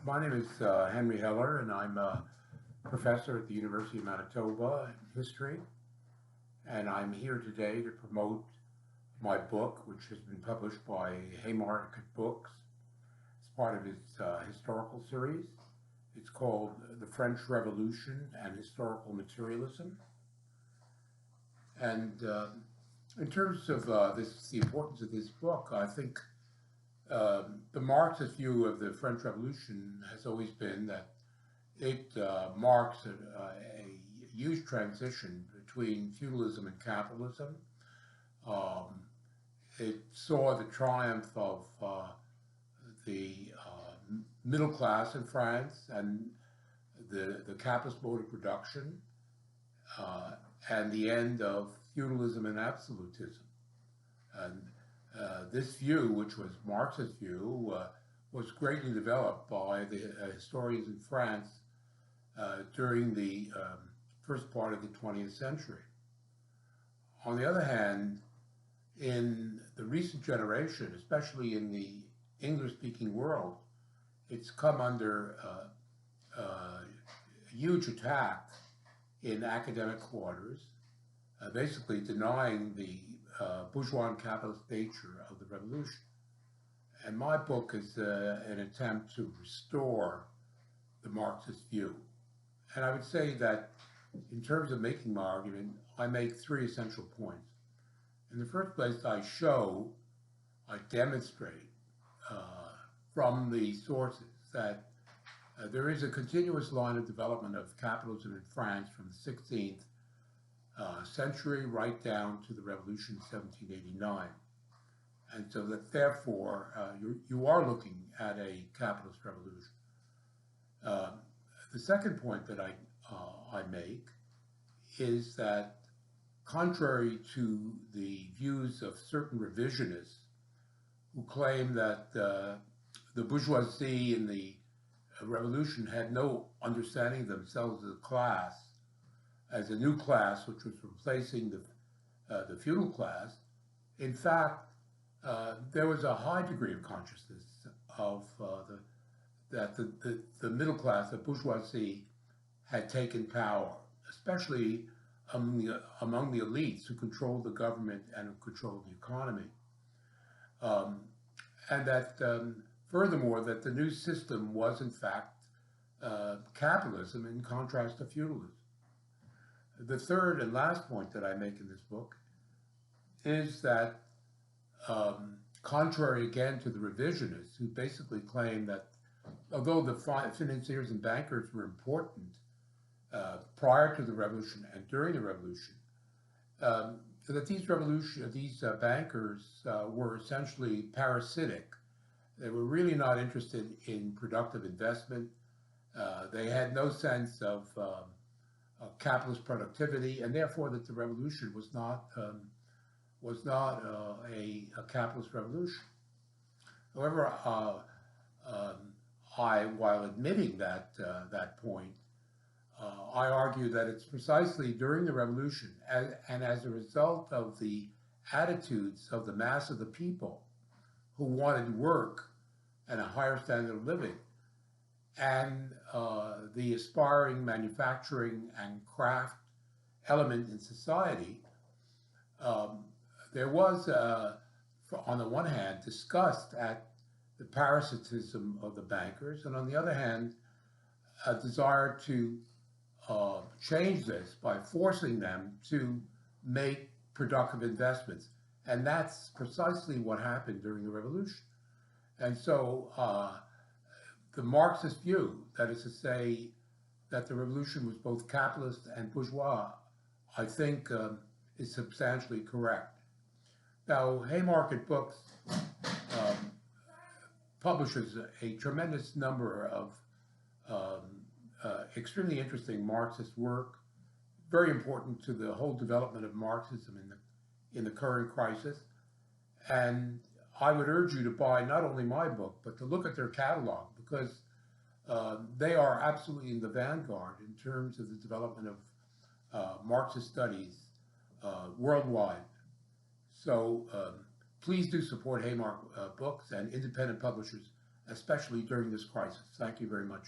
My name is Henry Heller, and I'm a professor at the University of Manitoba in history. And I'm here today to promote my book, which has been published by Haymarket Books. It's part of its historical series. It's called The French Revolution and Historical Materialism. And in terms of the importance of this book, I think the Marxist view of the French Revolution has always been that it marks a huge transition between feudalism and capitalism. Um, it saw the triumph of the middle class in France and the capitalist mode of production, uh, and the end of feudalism and absolutism. And this view, which was Marxist view, was greatly developed by the historians in France during the first part of the 20th century. On the other hand, in the recent generation, especially in the English-speaking world, it's come under huge attack in academic quarters, basically denying the bourgeois and capitalist nature of the revolution. And my book is an attempt to restore the Marxist view. And I would say that in terms of making my argument, I make three essential points. In the first place, I demonstrate from the sources that there is a continuous line of development of capitalism in France from the 16th century right down to the revolution in 1789. And so that therefore you are looking at a capitalist revolution. Uh, the second point that I make is that contrary to the views of certain revisionists who claim that the bourgeoisie in the revolution had no understanding of themselves as a class, as a new class which was replacing the feudal class. In fact, there was a high degree of consciousness of that the middle class, the bourgeoisie, had taken power, especially among the elites who controlled the government and who controlled the economy. And that furthermore, that the new system was in fact capitalism in contrast to feudalism. The third and last point that I make in this book is that, contrary again to the revisionists, who basically claim that although the financiers and bankers were important prior to the revolution and during the revolution, that these bankers were essentially parasitic. They were really not interested in productive investment. They had no sense of capitalist productivity, and therefore that the revolution was not a capitalist revolution. However, while admitting that point, I argue that it's precisely during the revolution and as a result of the attitudes of the mass of the people who wanted work and a higher standard of living, and the aspiring manufacturing and craft element in society, there was, on the one hand, disgust at the parasitism of the bankers, and on the other hand, a desire to change this by forcing them to make productive investments. And that's precisely what happened during the revolution. And so the Marxist view, that is to say, that the revolution was both capitalist and bourgeois, I think is substantially correct. Now, Haymarket Books publishes a tremendous number of extremely interesting Marxist work, very important to the whole development of Marxism in the current crisis. And I would urge you to buy not only my book, but to look at their catalog, because they are absolutely in the vanguard in terms of the development of Marxist studies worldwide. So please do support Haymarket Books and independent publishers especially during this crisis. Thank you very much.